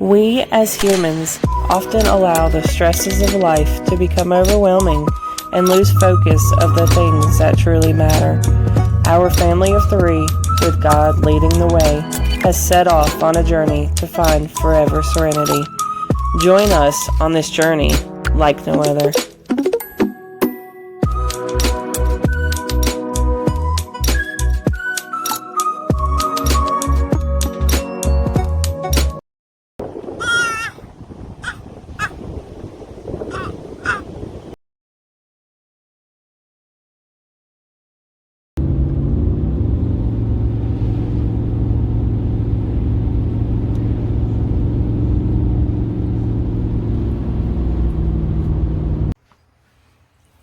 We as humans often allow the stresses of life to become overwhelming and lose focus of the things that truly matter. Our family of three, with God leading the way, has set off on a journey to find forever serenity. Join us on this journey like no other.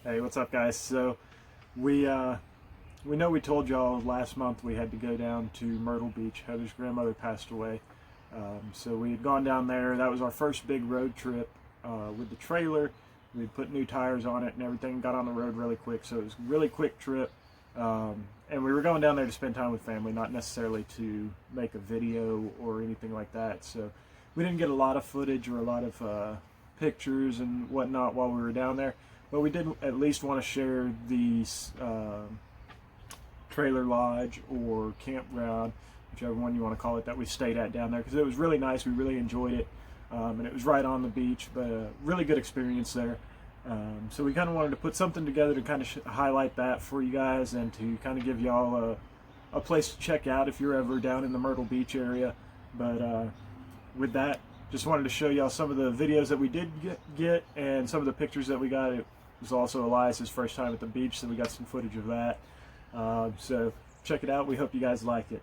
Hey, what's up, guys? So we know we told y'all last month we had to go down to Myrtle Beach. Heather's grandmother passed away, so we had gone down there. That was our first big road trip with the trailer. We put new tires on it and everything. Got on the road really quick, so it was a really quick trip. And we were going down there to spend time with family, not necessarily to make a video or anything like that. So we didn't get a lot of footage or a lot of pictures and whatnot while we were down there. But we did at least want to share the trailer lodge or campground, whichever one you want to call it, that we stayed at down there, because it was really nice. We really enjoyed it, and it was right on the beach, but a really good experience there. So we kind of wanted to put something together to kind of highlight that for you guys and to kind of give y'all a place to check out if you're ever down in the Myrtle Beach area. But with that, just wanted to show y'all some of the videos that we did get and some of the pictures that we got. It was also Elias's first time at the beach, so we got some footage of that. So check it out. We hope you guys like it.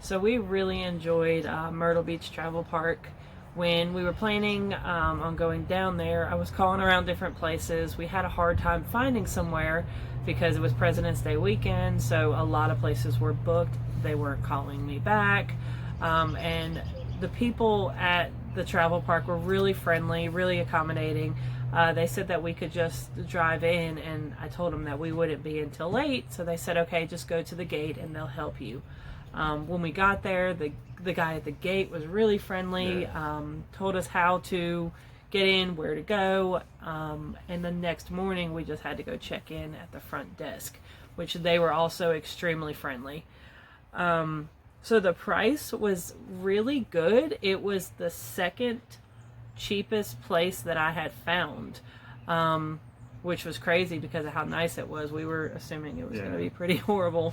So we really enjoyed Myrtle Beach Travel Park. When we were planning on going down there, I was calling around different places. We had a hard time finding somewhere because it was President's Day weekend, so a lot of places were booked. They weren't calling me back. And the people at the travel park were really friendly, really accommodating. They said that we could just drive in, and I told them that we wouldn't be until late, so they said, okay, just go to the gate and they'll help you. When we got there, the guy at the gate was really friendly, told us how to get in, where to go, and the next morning we just had to go check in at the front desk, which they were also extremely friendly. So the price was really good. It was the second cheapest place that I had found, which was crazy because of how nice it was. We were assuming it was going to be pretty horrible.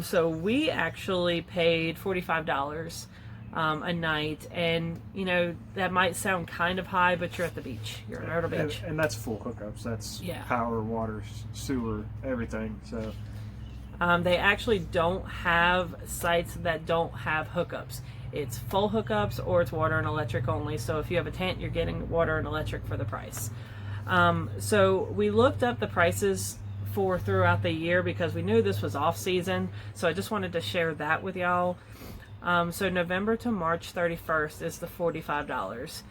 So we actually paid $45 a night, and you know, that might sound kind of high, but you're at the beach. You're at Myrtle Beach. And that's full hookups. That's power, water, sewer, everything. So they actually don't have sites that don't have hookups. It's full hookups or it's water and electric only. So if you have a tent, you're getting water and electric for the price. So we looked up the prices for throughout the year because we knew this was off season. So I just wanted to share that with y'all. So November to March 31st is the $45.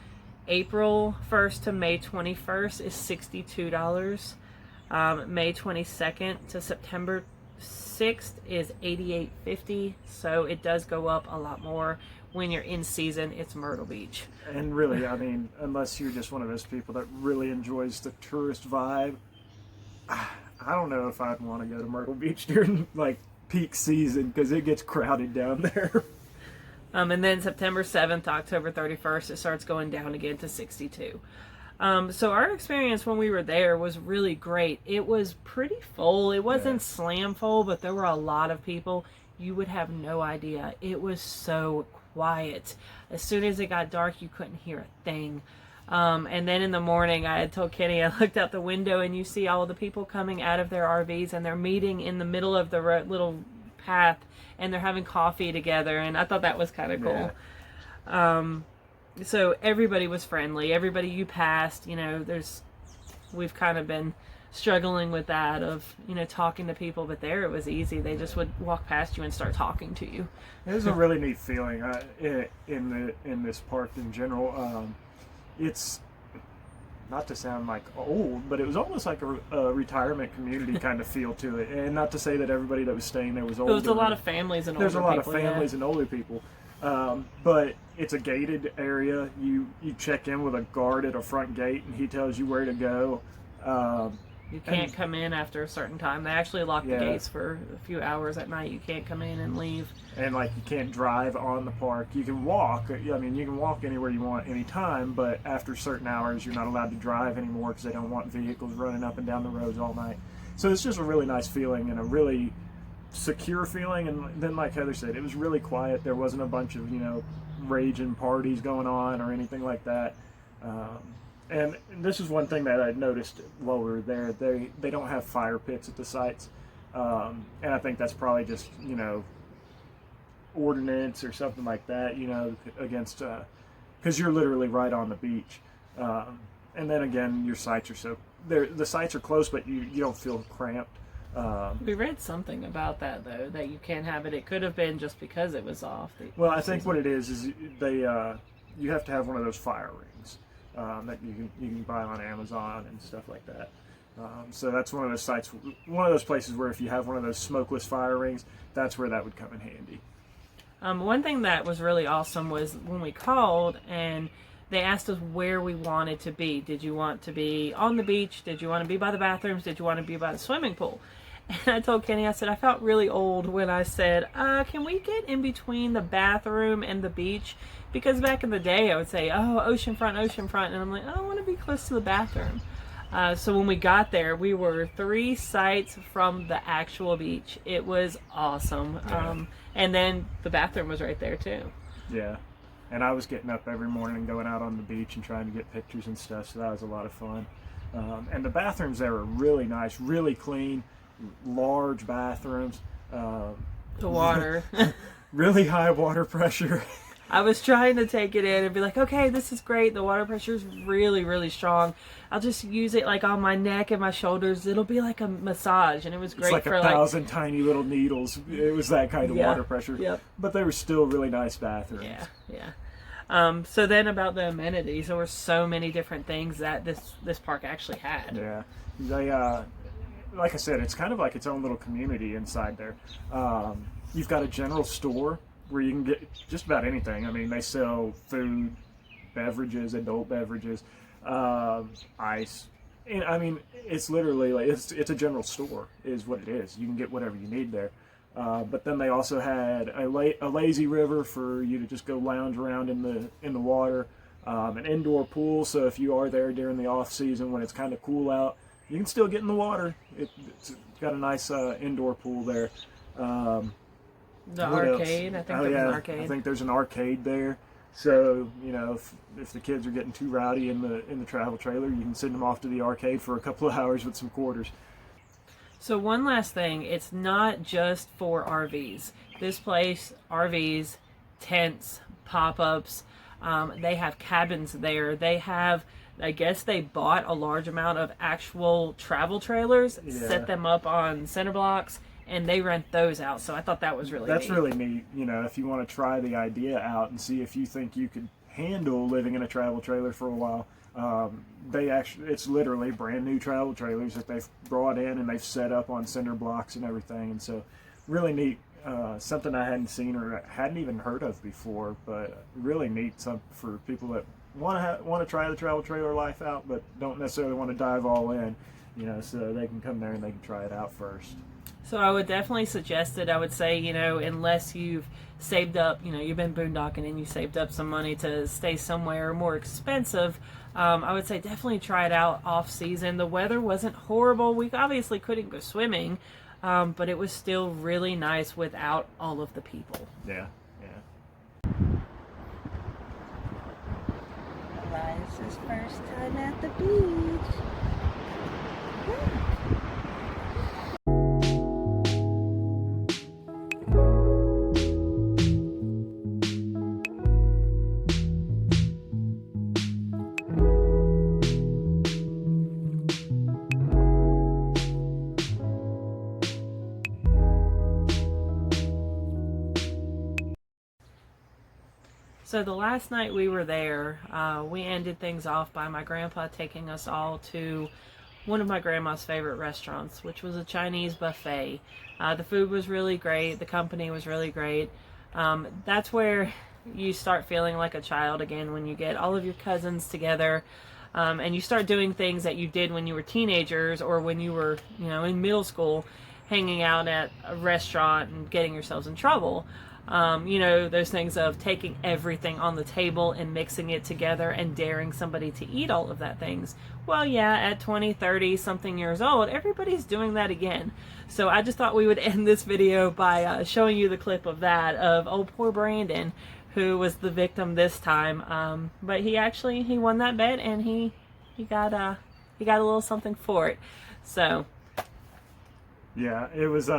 April 1st to May 21st is $62. May 22nd to September 6th is $88.50. So it does go up a lot more. When you're in season, it's Myrtle Beach. And really, I mean, unless you're just one of those people that really enjoys the tourist vibe, I don't know if I'd want to go to Myrtle Beach during like peak season because it gets crowded down there. And then September 7th to October 31st, it starts going down again to 62. So our experience when we were there was really great. It was pretty full. It wasn't slam full, but there were a lot of people. You would have no idea. It was so quiet. As soon as it got dark, you couldn't hear a thing. And then in the morning, I had told Kenny, I looked out the window and you see all the people coming out of their RVs and they're meeting in the middle of the little path and they're having coffee together. And I thought that was kind of cool. Yeah. So everybody was friendly. Everybody you passed, you know, we've kind of been struggling with that of, you know, talking to people, but there it was easy. They just would walk past you and start talking to you. It was a really neat feeling in this park in general. It's not to sound like old, but it was almost like a retirement community kind of feel to it. And not to say that everybody that was staying there was older. There was a lot of families and older people. There's a lot of families and older people. But it's a gated area. You check in with a guard at a front gate, and he tells you where to go. You can't come in after a certain time. They actually lock the gates for a few hours at night. You can't come in and leave. And like you can't drive on the park. You can walk. I mean, you can walk anywhere you want anytime, but after certain hours, you're not allowed to drive anymore because they don't want vehicles running up and down the roads all night. So it's just a really nice feeling and a really secure feeling. And then, like Heather said, it was really quiet. There wasn't a bunch of, you know, raging parties going on or anything like that. And this is one thing that I noticed while we were there. They don't have fire pits at the sites. And I think that's probably just, you know, ordinance or something like that, you know, against, because you're literally right on the beach. And then again, your sites are the sites are close, but you don't feel cramped. We read something about that, though, that you can't have it. It could have been just because it was off. Well, I think what it is they you have to have one of those fire rings that you can buy on Amazon and stuff like that. So that's one of those sites, one of those places where if you have one of those smokeless fire rings, that's where that would come in handy. One thing that was really awesome was when we called and they asked us where we wanted to be. Did you want to be on the beach? Did you want to be by the bathrooms? Did you want to be by the swimming pool? And I told Kenny, I said, I felt really old when I said, can we get in between the bathroom and the beach? Because back in the day, I would say, oh, oceanfront. And I'm like, I want to be close to the bathroom. So when we got there, we were 3 sites from the actual beach. It was awesome. Yeah. And then the bathroom was right there, too. Yeah. And I was getting up every morning and going out on the beach and trying to get pictures and stuff, so that was a lot of fun. And the bathrooms there were really nice, really clean, large bathrooms. The water. Really high water pressure. I was trying to take it in and be like, okay, this is great. The water pressure is really, really strong. I'll just use it like on my neck and my shoulders. It'll be like a massage, and it was great. It's like 1,000 tiny little needles. It was that kind of water pressure. Yep. But they were still really nice bathrooms. Yeah. So then about the amenities, there were so many different things that this park actually had. Yeah. They, like I said, it's kind of like its own little community inside there. You've got a general store where you can get just about anything. I mean, they sell food, beverages, adult beverages, ice. And I mean, it's literally like it's a general store, is what it is. You can get whatever you need there. But then they also had a lazy river for you to just go lounge around in the water, an indoor pool. So if you are there during the off season when it's kind of cool out, you can still get in the water. It's got a nice indoor pool there. The arcade, I think there's an arcade. I think there's an arcade there. So, you know, if the kids are getting too rowdy in the travel trailer, you can send them off to the arcade for a couple of hours with some quarters. So one last thing, it's not just for RVs. This place, RVs, tents, pop-ups, they have cabins there. They have, I guess they bought a large amount of actual travel trailers, set them up on center blocks, and they rent those out. So I thought that was really That's neat. really neat. You know, if you want to try the idea out and see if you think you could handle living in a travel trailer for a while, it's literally brand new travel trailers that they've brought in and they've set up on cinder blocks and everything. And so really neat. Something I hadn't seen or hadn't even heard of before, but really neat for people that want to try the travel trailer life out, but don't necessarily want to dive all in. You know, so they can come there and they can try it out first. So I would definitely suggest it. I would say, you know, unless you've saved up, you know, you've been boondocking and you saved up some money to stay somewhere more expensive, I would say definitely try it out off season. The weather wasn't horrible. We obviously couldn't go swimming, but it was still really nice without all of the people. Yeah. Elias's first time at the beach. So the last night we were there, we ended things off by my grandpa taking us all to one of my grandma's favorite restaurants, which was a Chinese buffet. The food was really great. The company was really great. That's where you start feeling like a child again, when you get all of your cousins together, and you start doing things that you did when you were teenagers or when you were, you know, in middle school, hanging out at a restaurant and getting yourselves in trouble. You know, those things of taking everything on the table and mixing it together and daring somebody to eat all of that things. Well, yeah, at 20, 30 something years old, everybody's doing that again. So I just thought we would end this video by showing you the clip of that, of oh, poor Brandon, who was the victim this time. But he won that bet, and he got a little something for it. So Yeah, it was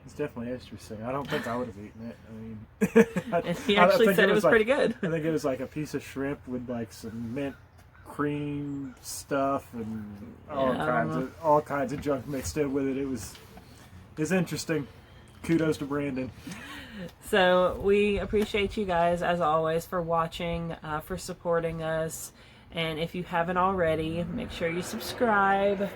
it's definitely interesting. I don't think I would have eaten it. I mean, he actually said it was like, pretty good. I think it was like a piece of shrimp with like some mint cream stuff and all kinds of junk mixed in with it. It's interesting. Kudos to Brandon. So we appreciate you guys as always for watching, for supporting us, and if you haven't already, make sure you subscribe.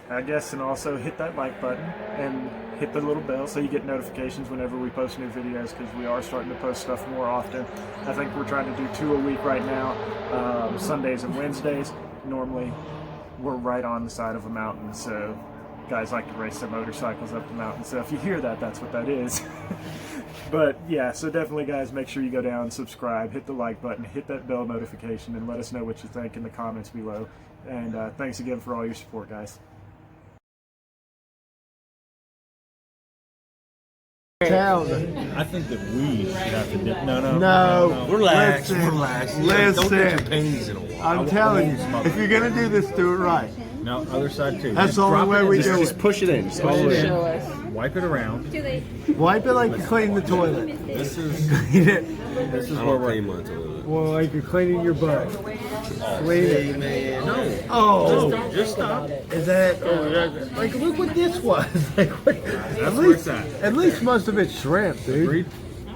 I guess, and also hit that like button and hit the little bell so you get notifications whenever we post new videos, because we are starting to post stuff more often. I think we're trying to do 2 a week right now, Sundays and Wednesdays. Normally we're right on the side of a mountain, so guys like to race their motorcycles up the mountain, so if you hear that, that's what that is. But yeah, so definitely guys, make sure you go down, subscribe, hit the like button, hit that bell notification, and let us know what you think in the comments below. And thanks again for all your support, guys. I think that we should have to dip. No. Relax. Don't get your panties in a wall. I'm telling you, if you're gonna do this, do it right. No, other side too. That's the only way we do Just it. push it in. Just push it in. Show us. Wipe it around. Wipe it like you clean the toilet. This is where we're. Well, like you're cleaning your butt. Clean it. No. Oh, Just stop. is that like? Look what this was. Like, what, at least most of it's shrimp, dude. Agreed.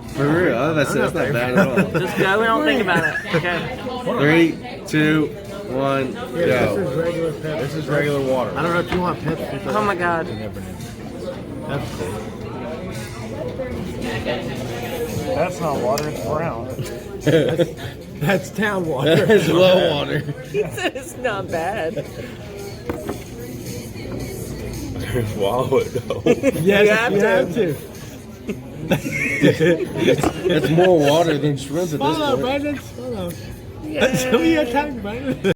For real, that's not bad at all. Just go, we don't think about it. Okay. 3, 2, 1, Yeah, go. this is regular pepper. This is regular water. I don't know if you want pepper. Oh my God. That's cool. That's not water, it's brown. That's town water. That's low water. He said it's not bad. Swallow it though. Yes, you have to. It's more water than shrimp at this Hold on, point. Brandon. Hold on. Tell me your time, Brandon.